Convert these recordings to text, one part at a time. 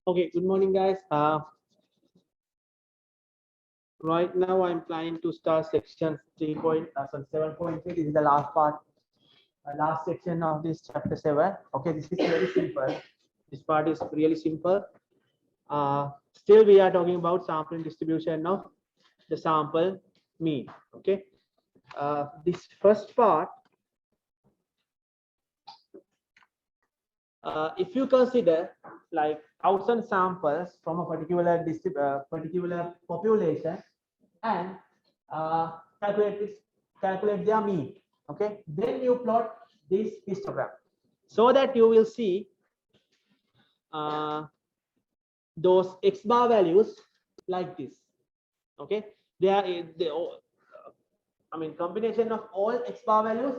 Okay, good morning, guys. Right now I'm planning to start section 7.3. This is the last part, last section of this chapter 7. Okay, this is very simple. This part is really simple. Still, we are talking about sampling distribution of the sample mean. Okay, this first part, if you consider like 1,000 samples from a particular population and uh, calculate their mean. Okay, then you plot this histogram so that you will see uh, those x bar values like this. Okay, they are I mean combination of all x bar values.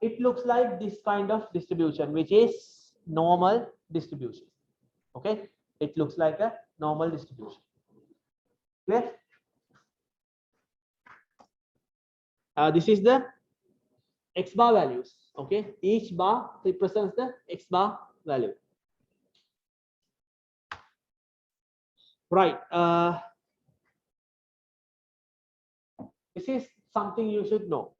It looks like this kind of distribution, which is normal distribution. Okay, it looks like a normal distribution. Clear? This is the x bar values. Okay, each bar represents the x bar value. Right. This is something you should know.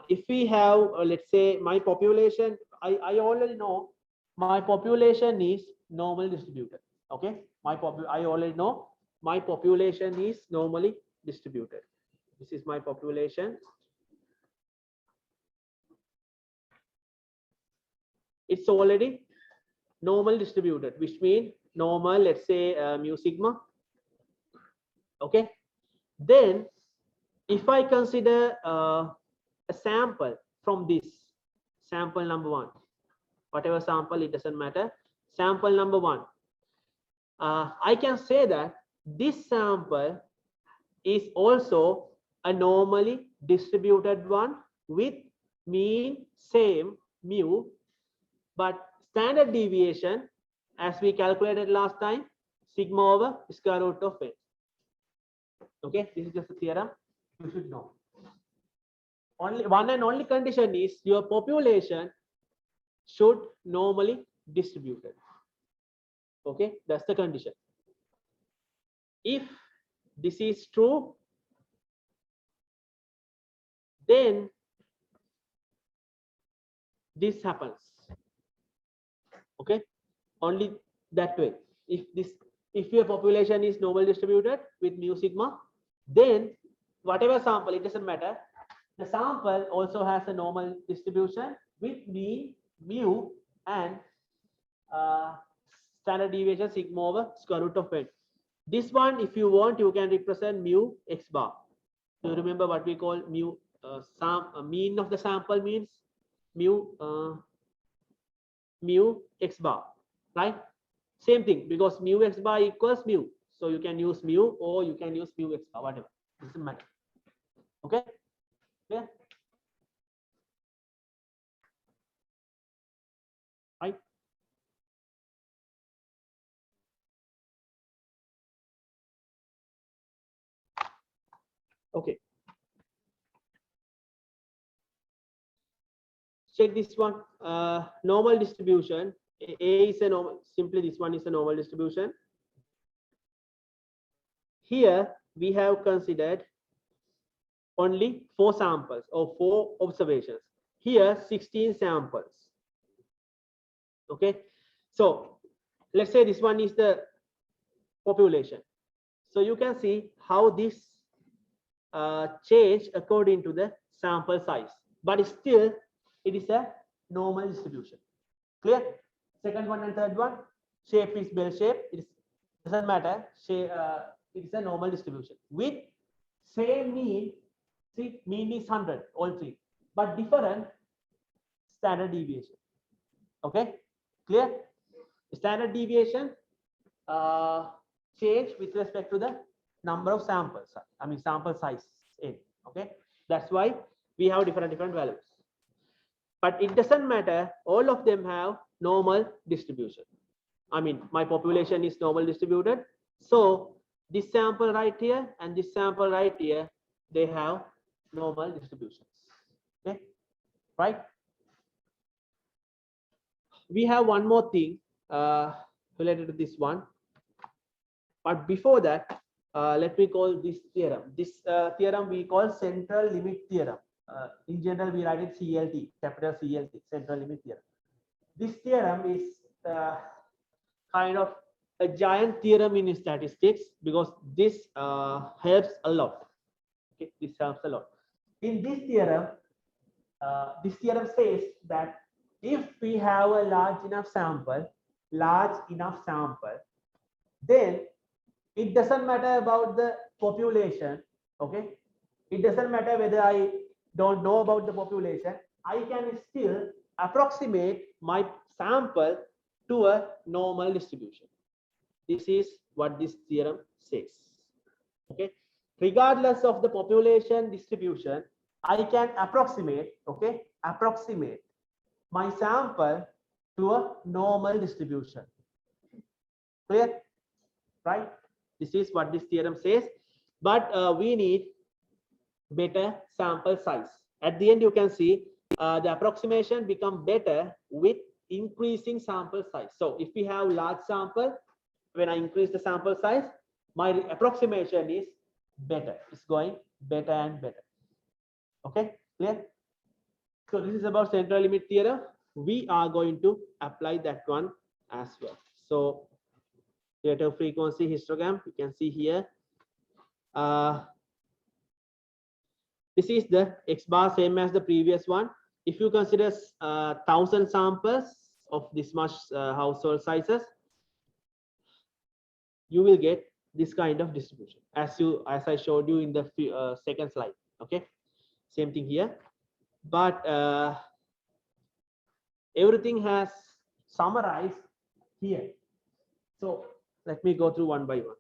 If we have, let's say, my population, I already know my population is normal distributed. Okay, I already know my population is normally distributed. This is my population. It's already normal distributed, which means normal, let's say mu sigma. Okay, then if I consider a sample from this sample number 1, whatever sample, it doesn't matter, sample number 1, I can say that this sample is also a normally distributed one with mean same mu, but standard deviation, as we calculated last time, sigma over square root of n. Okay, this is just a theorem you should know. Only one and only condition is your population should normally distributed. Okay, that's the condition. If this is true, then this happens. Okay, only that way. If your population is normal distributed with mu sigma, then whatever sample, it doesn't matter, the sample also has a normal distribution with mean mu and standard deviation sigma over square root of n. This one, if you want, you can represent mu x bar. You remember what we call mu mean of the sample means mu x bar, right? Same thing, because mu x bar equals mu, so you can use mu or you can use mu x bar, whatever, doesn't matter. Okay, yeah, right. Okay, check this one. Normal distribution. A is a normal, simply this one is a normal distribution. Here we have considered only 4 samples or 4 observations. Here 16 samples. Okay, so let's say this one is the population. So you can see how this change according to the sample size, but still it is a normal distribution. Clear? Second one and third one, shape is bell shape. It doesn't matter. Shape, it is a normal distribution with same mean. See, mean is 100, all 3, but different standard deviation. Okay, clear? Standard deviation change with respect to the number of samples. I mean sample size n. Okay, that's why we have different values. But it doesn't matter. All of them have normal distribution. I mean, my population is normal distributed. So this sample right here and this sample right here, they have normal distributions. Okay, right? We have one more thing. related to this one. But before that, let me call this theorem. This theorem we call central limit theorem. In general, we write it CLT, capital CLT, central limit theorem. This theorem is kind of a giant theorem in statistics because this helps a lot. Okay, this helps a lot. In this theorem says that if we have a large enough sample, then it doesn't matter about the population. Okay, it doesn't matter whether I don't know about the population. I can still approximate my sample to a normal distribution. This is what this theorem says. Okay, regardless of the population distribution, I can approximate, okay, approximate my sample to a normal distribution. Clear? Right? This is what this theorem says, but we need better sample size. At the end, you can see the approximation become better with increasing sample size. So if we have large sample, when I increase the sample size, my approximation is better. It's going better and better. Okay, clear? So this is about central limit theorem. We are going to apply that one as well. So rate of frequency histogram, you can see here. This is the X bar, same as the previous one. If you consider 1,000 samples of this much household sizes, you will get this kind of distribution as I showed you in the second slide. Okay, same thing here, but everything has summarized here. So let me go through one by one.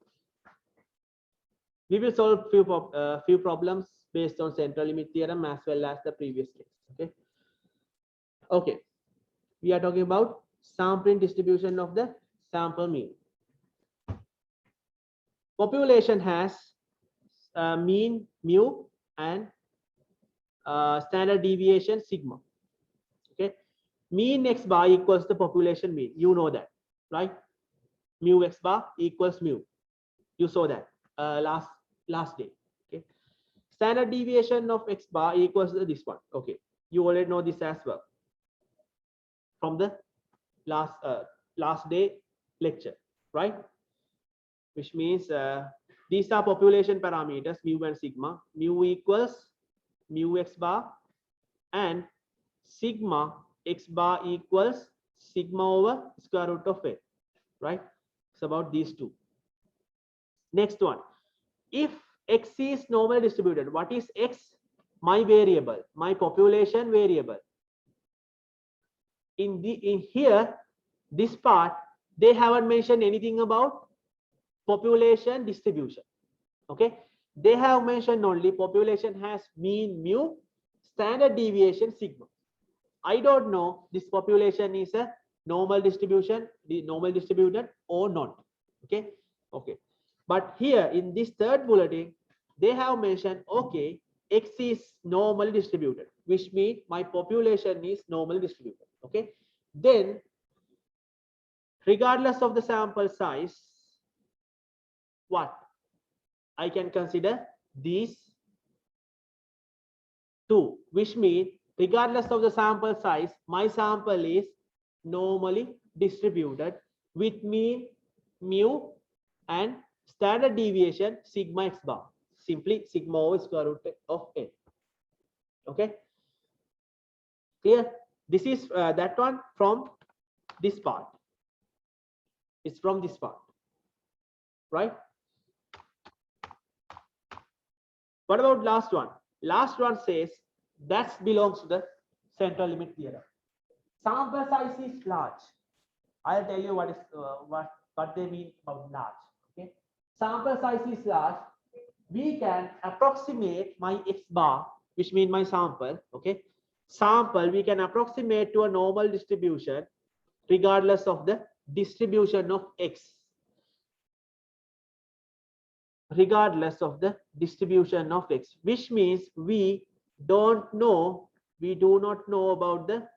We will solve few problems based on central limit theorem as well as the previous case. Okay. Okay. We are talking about sampling distribution of the sample mean. Population has mean mu and standard deviation sigma. Okay. Mean X bar equals the population mean. You know that, right? Mu X bar equals mu. You saw that last day. Okay. Standard deviation of X bar equals to this one. Okay. You already know this as well from the last day lecture, right? Which means these are population parameters, mu and sigma. Mu equals mu X bar and sigma X bar equals sigma over square root of A, right? It's about these two. Next one, if X is normal distributed, what is X? My variable, my population variable. In here, this part, they haven't mentioned anything about population distribution. Okay, they have mentioned only population has mean mu, standard deviation sigma. I don't know this population is a normal distribution, normal distributed or not. Okay, okay. But here in this third bulletin, they have mentioned, okay, X is normally distributed, which means my population is normally distributed. Okay, then regardless of the sample size, what I can consider these two, which means regardless of the sample size, my sample is normally distributed with mean mu and standard deviation sigma X bar, simply sigma over square root of N. Okay, clear? This is that one from this part. It's from this part, right? What about last one? Last one says that belongs to the central limit theorem. Sample size is large. I'll tell you what is what they mean about large. Okay, sample size is large. We can approximate my X bar, which means my sample. Okay, sample we can approximate to a normal distribution regardless of the distribution of X. Regardless of the distribution of X, which means we do not know about the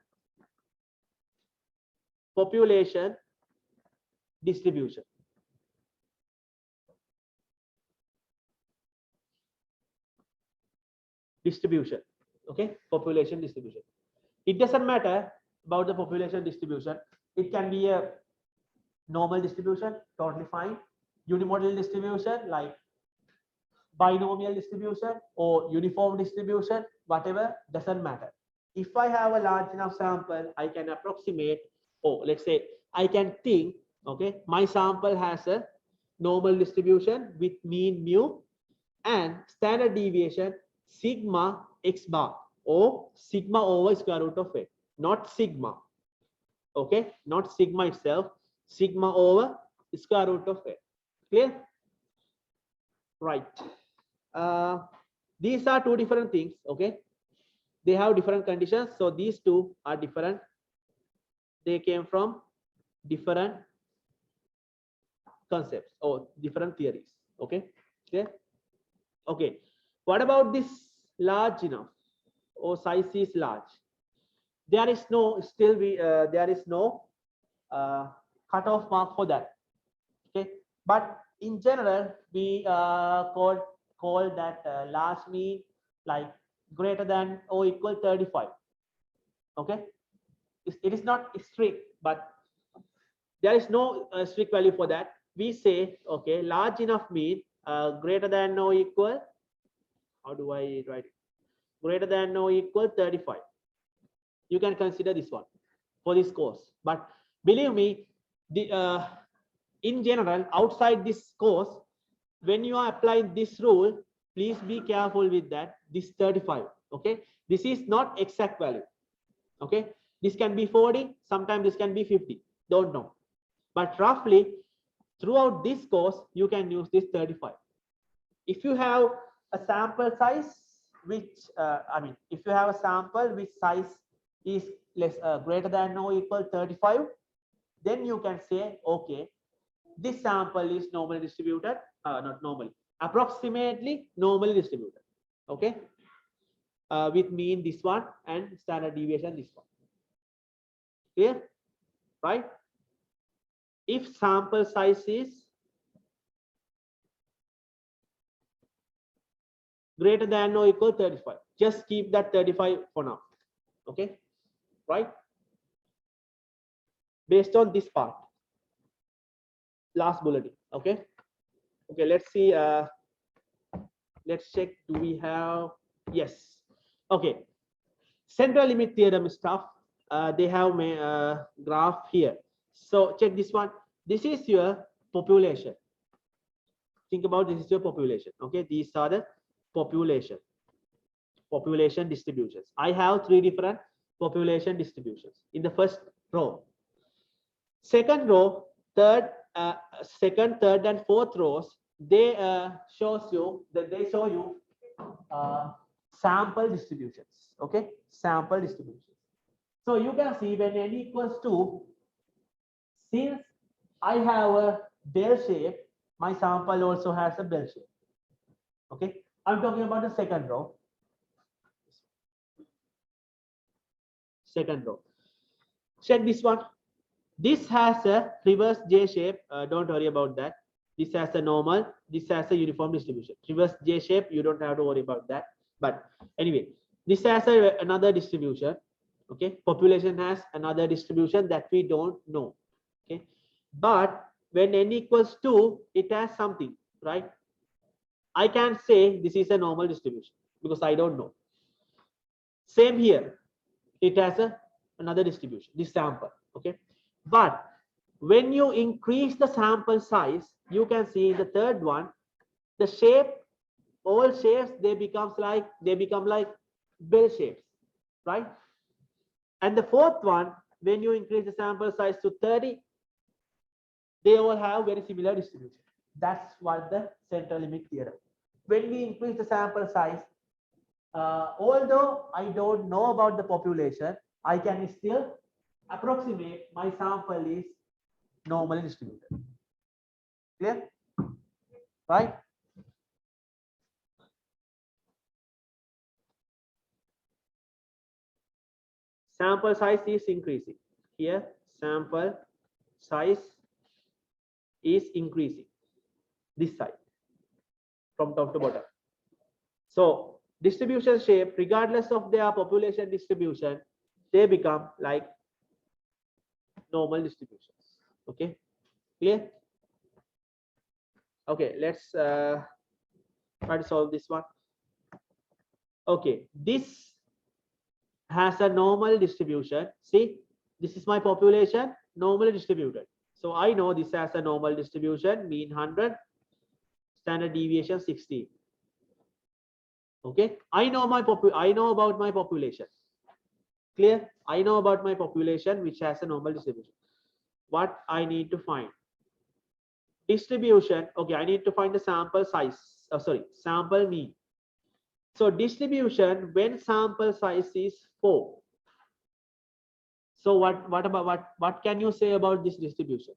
population distribution. Distribution, okay, population distribution. It doesn't matter about the population distribution. It can be a normal distribution, totally fine. Unimodal distribution like binomial distribution or uniform distribution, whatever, doesn't matter. If I have a large enough sample, I can approximate, or let's say I can think, okay, my sample has a normal distribution with mean mu and standard deviation sigma x bar, or sigma over square root of it, not sigma, okay, not sigma itself, sigma over square root of it. Clear? Right. These are two different things, okay, they have different conditions, so these two are different, they came from different concepts or different theories, okay. Clear? Okay, what about this large enough or size is large? There is no there is no cutoff mark for that, okay, but in general we call that large mean like greater than or equal 35, okay. It is not strict, but there is no strict value for that. We say, okay, large enough mean greater than or equal, how do I write it, greater than or equal 35. You can consider this one for this course, but believe me, the in general outside this course, when you are applying this rule, please be careful with that, this 35, okay, this is not exact value, okay, this can be 40, sometimes this can be 50, don't know, but roughly throughout this course you can use this 35. If you have a sample size which if you have a sample which size is greater than or equal 35, then you can say, okay, this sample is normally distributed, not normally, approximately normally distributed, okay, with mean this one and standard deviation this one. Clear? Right? If sample size is greater than or equal 35, just keep that 35 for now, okay, right, based on this part, last bulletin, okay. Okay, let's see, let's check, do we have, yes, okay, central limit theorem stuff, they have my graph here, so check this one, this is your population, think about this is your population, okay, these are the population distributions. I have three different population distributions in the first row. Second row, second, third, and fourth rows, they show you sample distributions. Okay, sample distributions. So you can see when n equals 2, since I have a bell shape, my sample also has a bell shape. Okay, I'm talking about the second row. Second row. Check this one. This has a reverse J shape. Don't worry about that. This has a normal. This has a uniform distribution. Reverse J shape. You don't have to worry about that. But anyway, this has another distribution. Okay. Population has another distribution that we don't know. Okay. But when n equals 2, it has something, right? I can say this is a normal distribution because I don't know. Same here. It has another distribution, this sample, okay, but when you increase the sample size, you can see the third one, the shape, all shapes, they become like bell shapes, right? And the fourth one, when you increase the sample size to 30, they all have very similar distribution. That's what the central limit theorem. When we increase the sample size, although I don't know about the population, I can still approximate my sample is normally distributed. Clear? Right? Sample size is increasing. Here, sample size is increasing this side from top to bottom. So distribution shape, regardless of their population distribution, they become like normal distributions. Okay, clear? Okay, let's try to solve this one. Okay, this has a normal distribution. See, this is my population, normally distributed. So I know this has a normal distribution, mean 100, standard deviation 60. Okay, I know about my population. Clear? I know about my population which has a normal distribution. What I need to find? Distribution. Okay, I need to find the sample size. Sample mean. So distribution when sample size is 4. So what can you say about this distribution?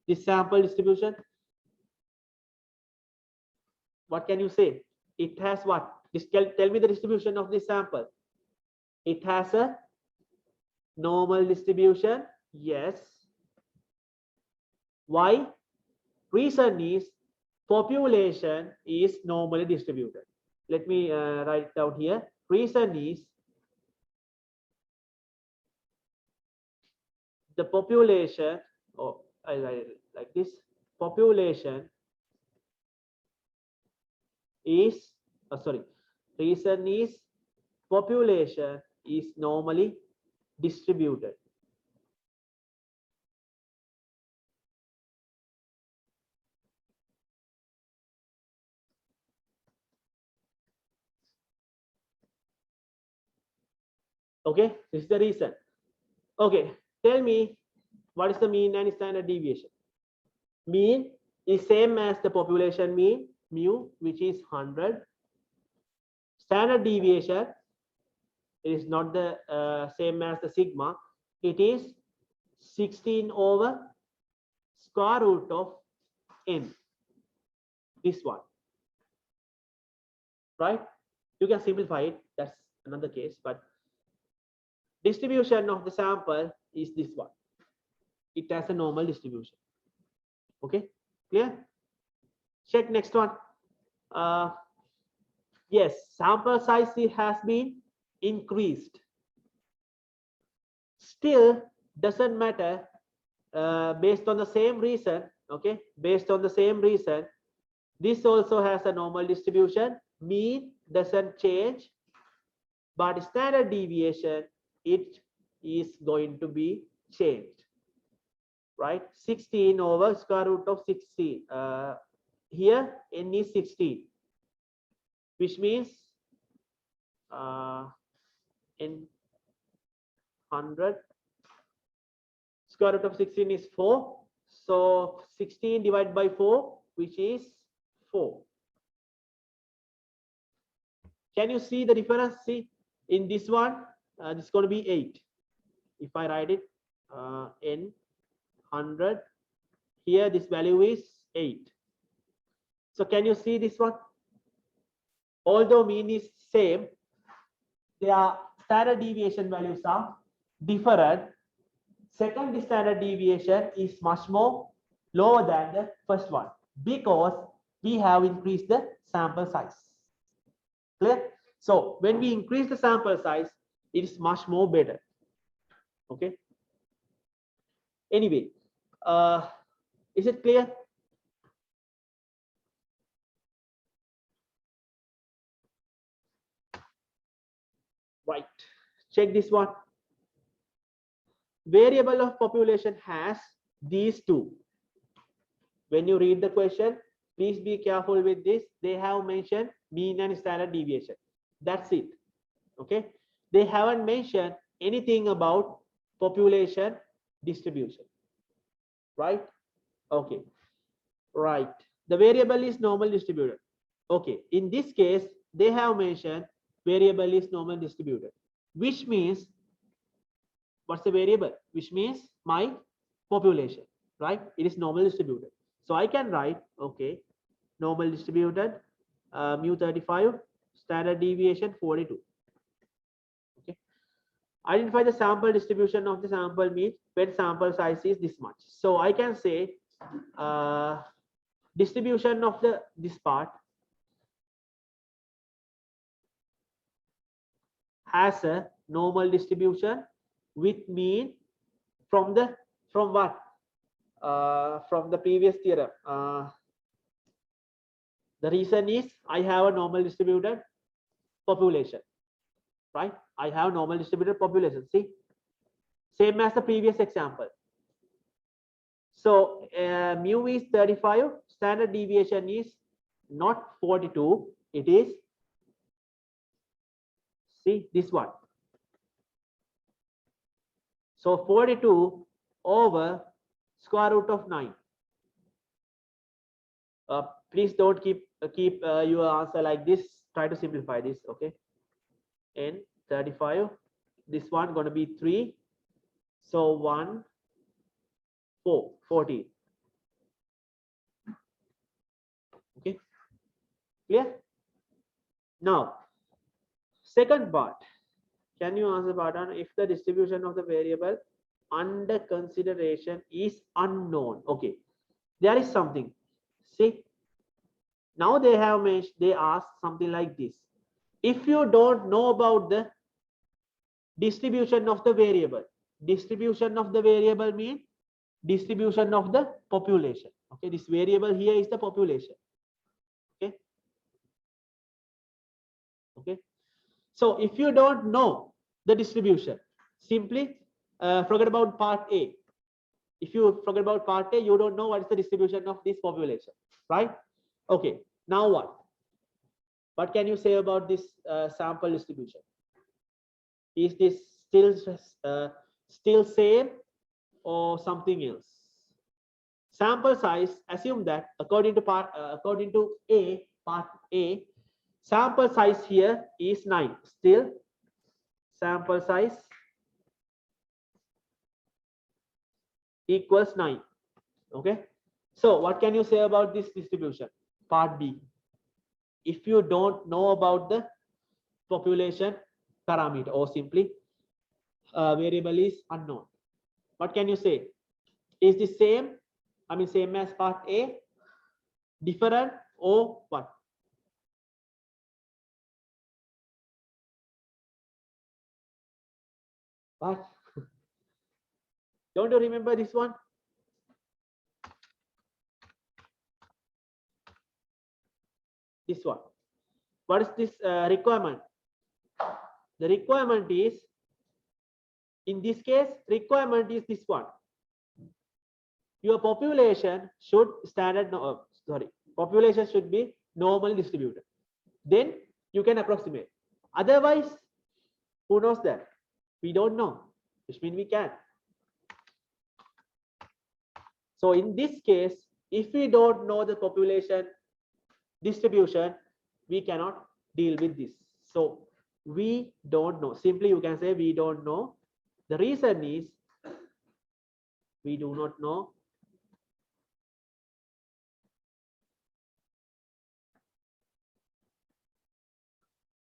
This sample distribution? What can you say? It has what? Tell me the distribution of this sample. It has a normal distribution. Yes. Why? Reason is population is normally distributed. Let me write it down here. Reason is the population, or I write it like this, population is, reason is population is normally distributed. Okay, this is the reason. Okay, tell me what is the mean and standard deviation. Mean is same as the population mean, mu, which is 100. Standard deviation is not the same as the sigma. It is 16 over square root of n. This one, right? You can simplify it. That's another case, but distribution of the sample is this one. It has a normal distribution. Okay, clear? Check next one. Yes, sample size has been increased. Still doesn't matter, based on the same reason. Okay, based on the same reason, this also has a normal distribution. Mean doesn't change, but standard deviation, it is going to be changed, right? 16 over square root of 16. Here n is 16, which means n 100 square root of 16 is 4. So 16 divided by 4, which is 4. Can you see the difference? See, in this one, this is going to be 8. If I write it, n 100, here this value is 8. So can you see this one? Although mean is same, their standard deviation values are different. Second standard deviation is much more lower than the first one because we have increased the sample size. Clear? So when we increase the sample size, it is much more better. Okay. Anyway, is it clear? Right. Check this one. Variable of population has these two. When you read the question, please be careful with this. They have mentioned mean and standard deviation. That's it. Okay. They haven't mentioned anything about population distribution. Right? Okay. Right. The variable is normal distributed. Okay. In this case, they have mentioned variable is normal distributed, which means what's the variable? Which means my population, right? It is normal distributed. So I can write, okay, normal distributed, mu 35, standard deviation 42. Okay. Identify the sample distribution of the sample mean when sample size is this much. So I can say distribution of this part has a normal distribution with mean from what? From the previous theorem. The reason is I have a normal distributed population, right? I have normal distributed population. See, same as the previous example. So mu is 35. Standard deviation is not 42. It is, see, this one. So 42 over square root of 9. Please don't keep your answer like this. Try to simplify this, okay? And 35. This one going to be 3. So 1, 4, 14. Okay, clear? Now, second part. Can you answer, Pardon, if the distribution of the variable under consideration is unknown? Okay, there is something. See, now they have mentioned, they ask something like this. If you don't know about the distribution of the variable means distribution of the population. Okay, this variable here is the population. Okay, okay. So if you don't know the distribution, simply forget about part A. If you forget about part A, you don't know what is the distribution of this population, right? Okay, now what? What can you say about this sample distribution? Is this still same or something else? Sample size, assume that according to part A, sample size here is 9. Still, sample size equals 9. Okay, so what can you say about this distribution? Part B. If you don't know about the population parameter, or simply variable is unknown, what can you say? Is the same? I mean, same as part A, different, or what? What? Don't you remember this one? This one. What is this requirement? The requirement is, in this case, requirement is this one. Your population should population should be normally distributed. Then you can approximate. Otherwise, who knows that? We don't know, which means we can. So in this case, if we don't know the population distribution, we cannot deal with this. So we don't know. Simply you can say we don't know. The reason is we do not know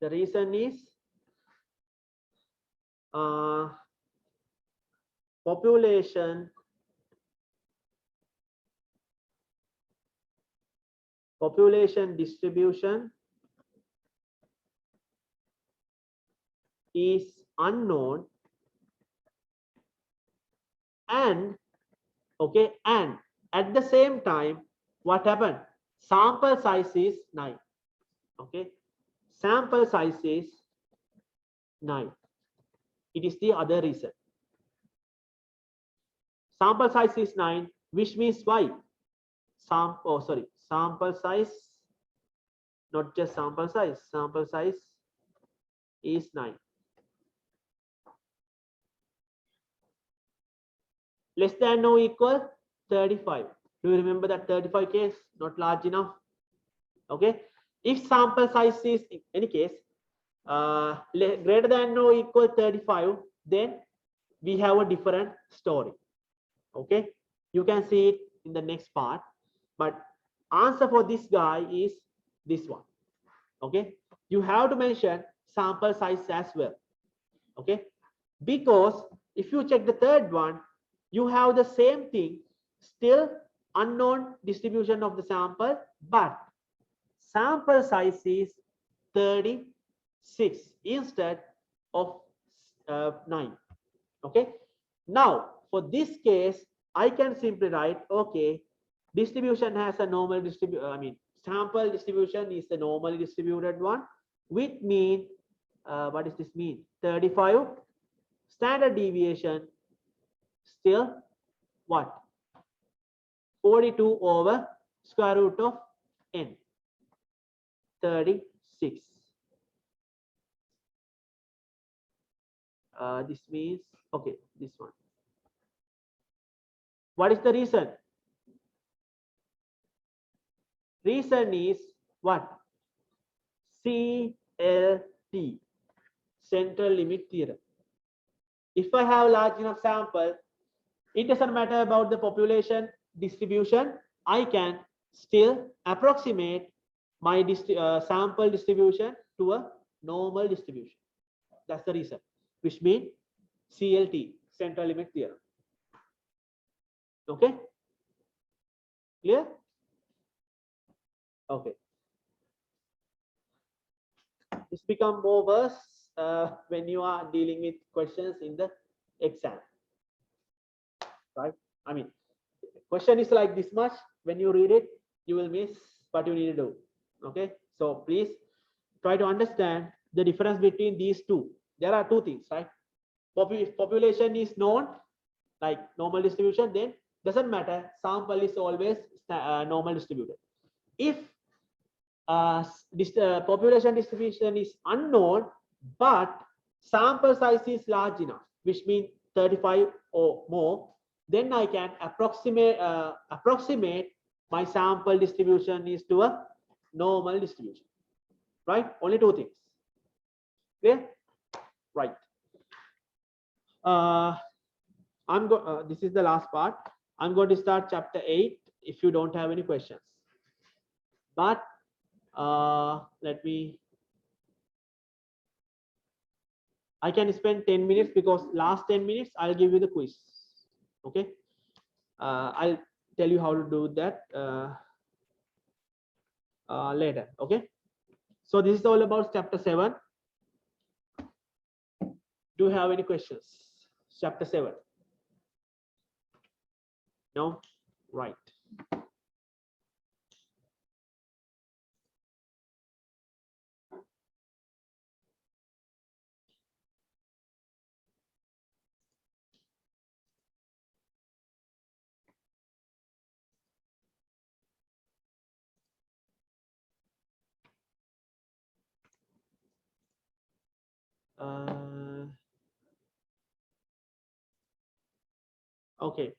the reason is population distribution is unknown, and okay, and at the same time, what happened? Sample size is 9. Okay, sample size is 9. It is the other reason. Sample size is 9, which means why? Sample size, not just sample size is 9. Less than or equal 35. Do you remember that 35 case? Not large enough. Okay. If sample size is, in any case, greater than or equal 35, then we have a different story. Okay. You can see it in the next part. But answer for this guy is this one. Okay. You have to mention sample size as well. Okay. Because if you check the third one, you have the same thing, still unknown distribution of the sample, but sample size is 36 instead of 9. Okay, now for this case I can simply write, okay, distribution has a normal distribution, sample distribution is the normally distributed one, which mean what does this mean? 35. Standard deviation still what? 42 over square root of n, 36. This means, okay, this one. What is the reason? Reason is what? CLT, central limit theorem. If I have large enough sample, it doesn't matter about the population distribution, I can still approximate my sample distribution to a normal distribution. That's the reason, which means CLT, central limit theorem. Okay, clear? Okay, this become more worse when you are dealing with questions in the exam, right? I mean, question is like this much. When you read it, you will miss what you need to do. Okay, so please try to understand the difference between these two. There are two things, right? If population is known, like normal distribution, then doesn't matter, sample is always normal distributed. If population distribution is unknown, but sample size is large enough, which means 35 or more, then I can approximate my sample distribution is to a normal distribution, right? Only two things. Clear? Right. This is the last part. I'm going to start chapter 8 if you don't have any questions. But let me, I can spend 10 minutes because last 10 minutes I'll give you the quiz. Okay, I'll tell you how to do that later. Okay, so this is all about chapter 7. Do you have any questions? Chapter 7. No? Right. Okay.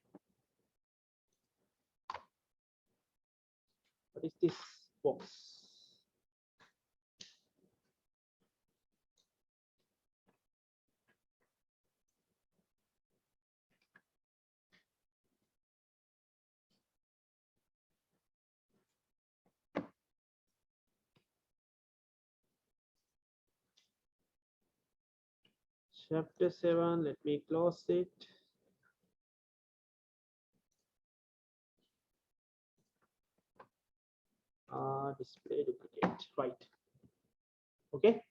What is this box? Chapter 7, let me close it. Display duplicate, right? Okay,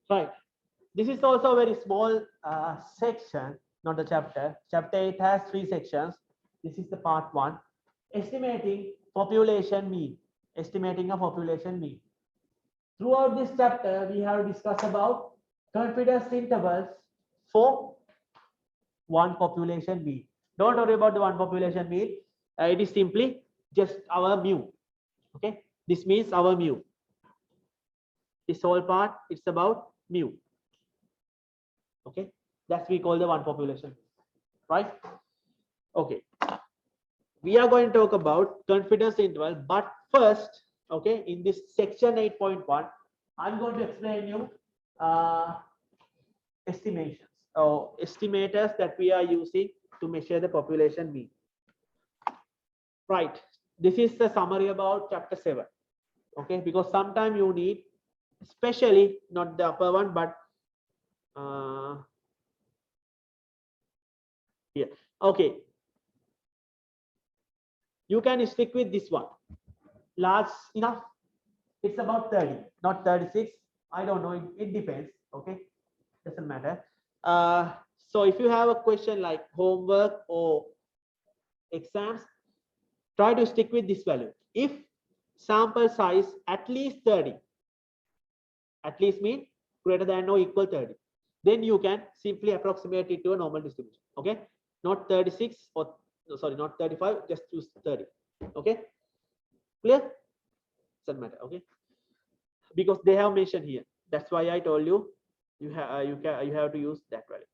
right. This is also a very small section, not a chapter. Chapter 8 has 3 sections. This is the part 1, estimating population mean, estimating a population mean. Throughout this chapter, we have discussed about confidence intervals for one population mean. Don't worry about the one population mean. It is simply just our mu. Okay, this means our mu. This whole part, it's about mu. Okay, that's we call the one population, right? Okay, we are going to talk about confidence interval, but first, okay, in this section 8.1, I'm going to explain you estimations or estimators that we are using to measure the population mean. Right, this is the summary about chapter 7. Okay, because sometimes you need, especially not the upper one, but here. Okay, you can stick with this one. Large enough. It's about 30, not 36. I don't know. It depends. Okay, doesn't matter. So if you have a question like homework or exams, try to stick with this value. If sample size at least 30, at least mean greater than or equal 30, then you can simply approximate it to a normal distribution. Okay, not 36 or no, sorry, not 35, just choose 30. Okay, clear? Doesn't matter. Okay, because they have mentioned here, that's why I told you you have to use that value.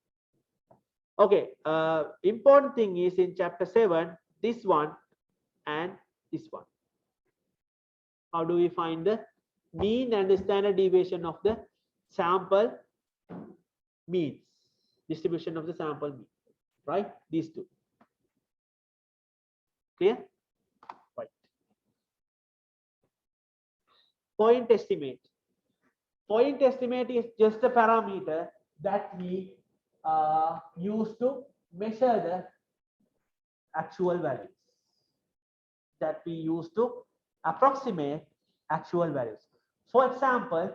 Okay, important thing is in chapter 7, this one and this one. How do we find the mean and the standard deviation of the sample means, distribution of the sample mean, right? These two. Clear? Right. Point estimate. Point estimate is just a parameter that we use to measure the actual values, that we use to approximate actual values. For example,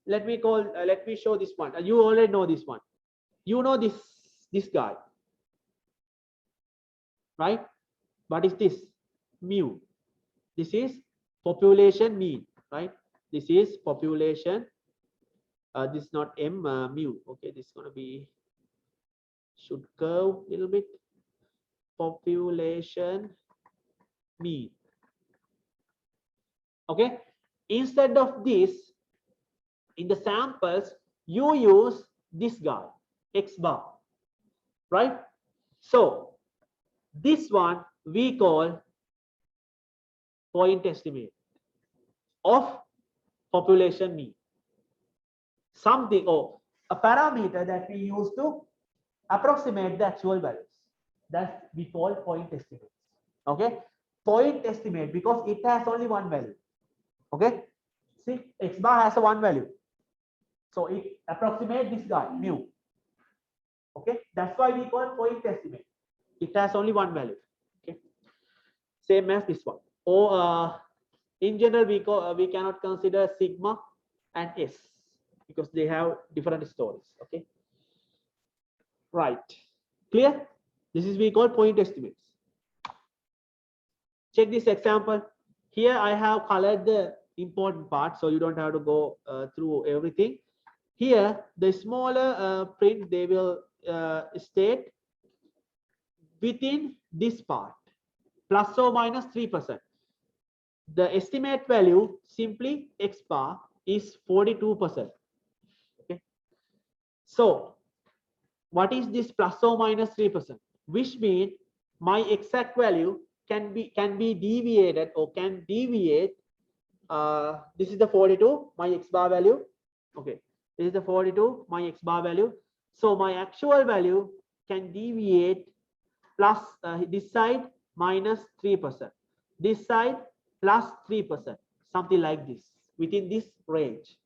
let me show this one. You already know this one. You know this guy, right? What is this? Mu. This is population mean, right? This is population. This is not M, mu. Okay, this is gonna be, should curve a little bit. Population mean. Okay, instead of this, in the samples you use this guy, X bar, right? So this one we call point estimate of population mean. Something, or a parameter that we use to approximate the actual values, that we call point estimate. Okay, point estimate because it has only one value. Okay, see, X bar has a one value, so it approximates this guy, mu. Okay, that's why we call point estimate. It has only one value. Okay, same as this one. Or in general, we cannot consider sigma and S because they have different stories. Okay, right, clear? This is we call point estimates. Check this example. Here I have colored the important part, so you don't have to go through everything. Here, the smaller print, they will state within this part, plus or minus 3%. The estimate value simply X bar is 42%. Okay. So what is this plus or minus 3%? Which means my exact value can be deviated or can deviate. This is the 42, my X bar value. Okay, this is the 42, my X bar value. So my actual value can deviate plus this side minus 3%, this side plus 3%, something like this, within this range.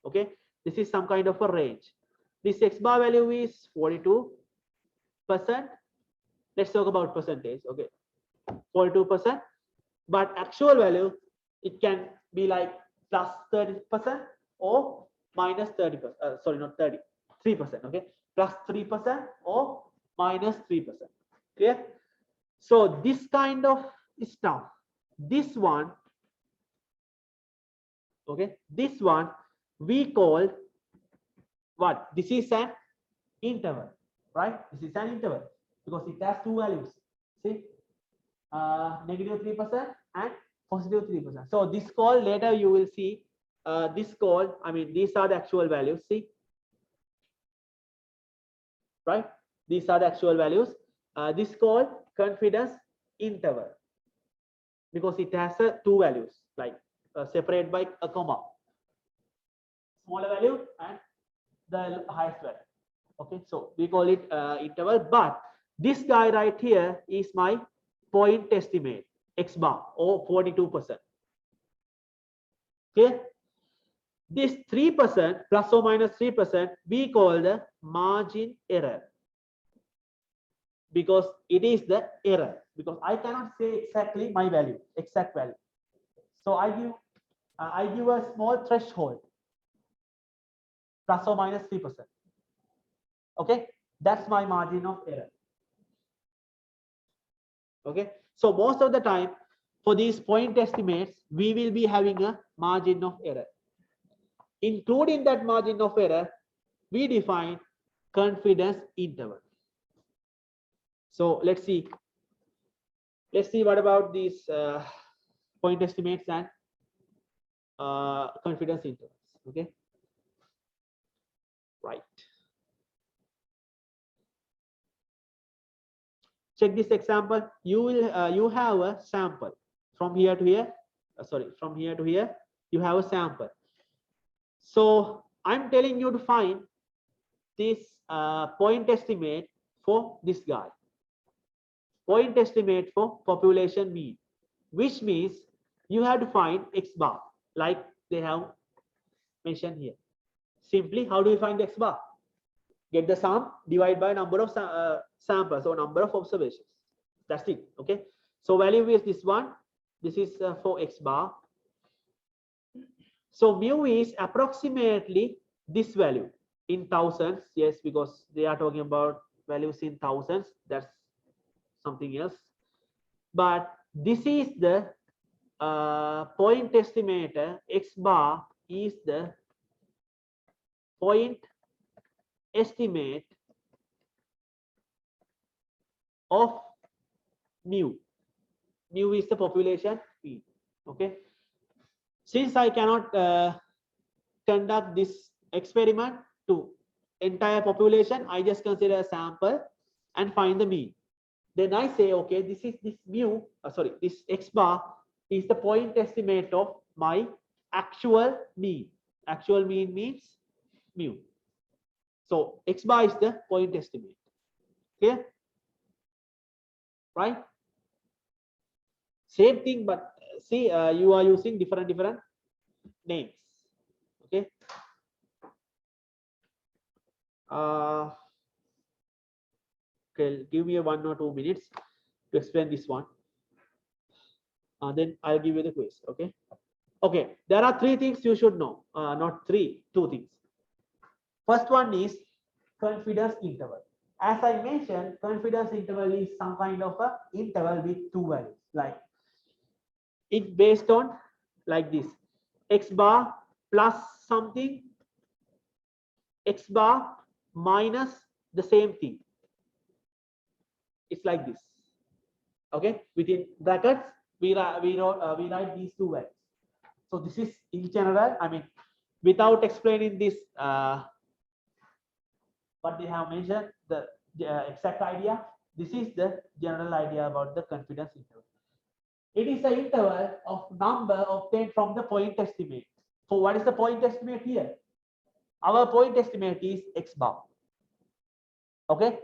Okay, this is some kind of a range. This X bar value is 42%. Let's talk about percentage. Okay, 42%, but actual value, it can be like plus 30% or minus 30%. Sorry, not 30, 3%. Okay, plus 3% or minus 3%. Clear? So this kind of stuff, this one, okay, this one we call what? This is an interval, right? This is an interval because it has two values. See, negative 3% and positive 3%. So this call later you will see. This call, I mean, these are the actual values. See, right? These are the actual values. This called confidence interval because it has two values, like separate by a comma, smaller value and the highest value. Okay, so we call it interval. But this guy right here is my point estimate, X bar, or 42%. Okay, this 3% plus or minus 3% we call the margin error. because it is the error, because I cannot say exactly my value, exact value. So I give a small threshold, plus or minus 3%. Okay, that's my margin of error. Okay, so most of the time for these point estimates, we will be having a margin of error. Including that margin of error, we define confidence interval. So let's see what about these point estimates and confidence intervals. Okay, right. Check this example. You have a sample from here to here. From here to here, you have a sample. So I'm telling you to find this point estimate for this guy. Point estimate for population mean, which means you have to find x bar, like they have mentioned here. Simply, how do you find x bar? Get the sum, divide by number of samples or number of observations. That's it. Okay, so value is this one. This is for x bar. So mu is approximately this value in thousands. Yes, because they are talking about values in thousands. That's something else. But this is the point estimator. X bar is the point estimate of mu. Mu is the population mean. Okay, since I cannot conduct this experiment to entire population, I just consider a sample and find the mean. Then I say, okay, this mu, this x bar is the point estimate of my actual mean. Actual mean means mu. So x bar is the point estimate. Clear? Right? Same thing, but see, you are using different names. Okay. Okay, give me 1 or 2 minutes to explain this one. Then I'll give you the quiz. Okay. Okay. There are 3 things you should know. Not 3, 2 things. First one is confidence interval. As I mentioned, confidence interval is some kind of a interval with 2 values. Like it based on like this: x bar plus something, x bar minus the same thing. It's like this. Okay, within brackets we write these 2 values. So this is in general, I mean, without explaining this what they have mentioned, the exact idea, this is the general idea about the confidence interval. It is the interval of number obtained from the point estimate. So what is the point estimate here? Our point estimate is x bar. Okay,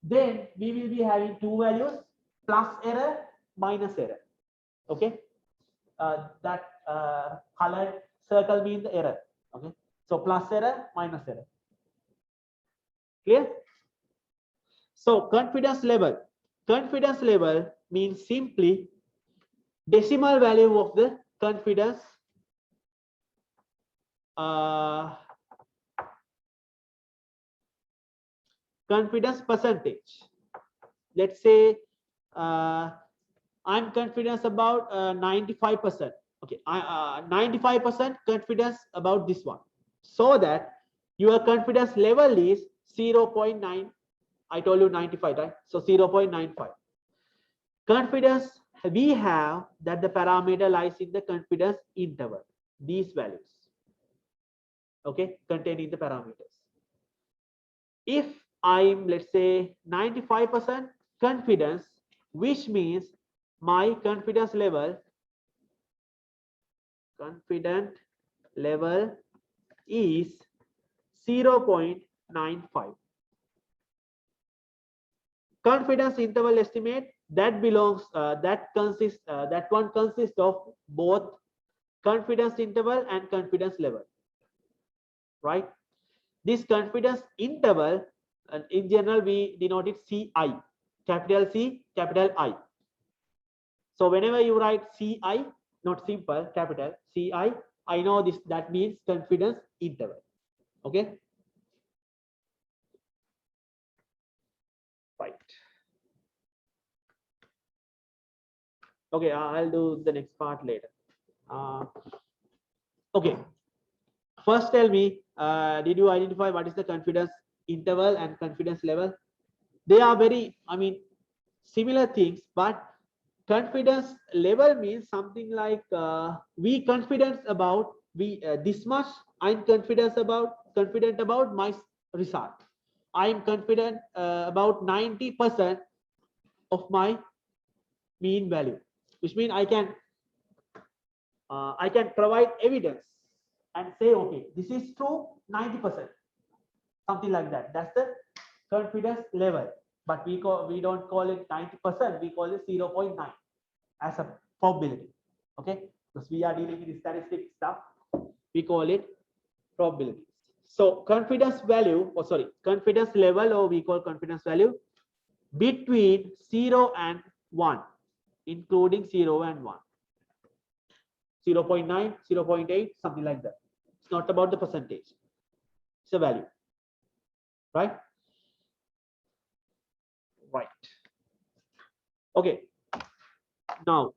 then we will be having 2 values, plus error, minus error. Okay, that colored circle means the error. Okay, so plus error, minus error. Clear? So confidence level means simply decimal value of the confidence confidence percentage. Let's say I'm confident about 95%. Okay, 95% confidence about this one, so that your confidence level is 0.9. I told you 95, right? So 0.95 confidence we have that the parameter lies in the confidence interval, these values, okay, containing the parameters. If I'm, let's say, 95% confidence, which means my confidence level is 0.95. Confidence interval estimate that belongs that one consists of both confidence interval and confidence level, right? This confidence interval, in general we denote it CI. capital C, capital I. So whenever you write CI, not simple, capital CI, I know this, that means confidence interval. Okay. Right. Okay, I'll do the next part later. Okay. First, tell me, did you identify what is the confidence interval and confidence level? They are very, I mean, similar things, but confidence level means something like we confidence about this much. I'm confident about my result. I'm confident about 90% of my mean value, which means I can provide evidence and say, okay, this is true 90%, something like that. That's the confidence level. But we don't call it 90%, we call it 0.9 as a probability. Okay, because we are dealing with statistic stuff, we call it probability. So confidence value, or sorry, confidence level, or we call confidence value between 0 and 1, including 0 and 1. 0.9, 0.8, something like that. It's not about the percentage, it's a value, right? Right. Okay. Now,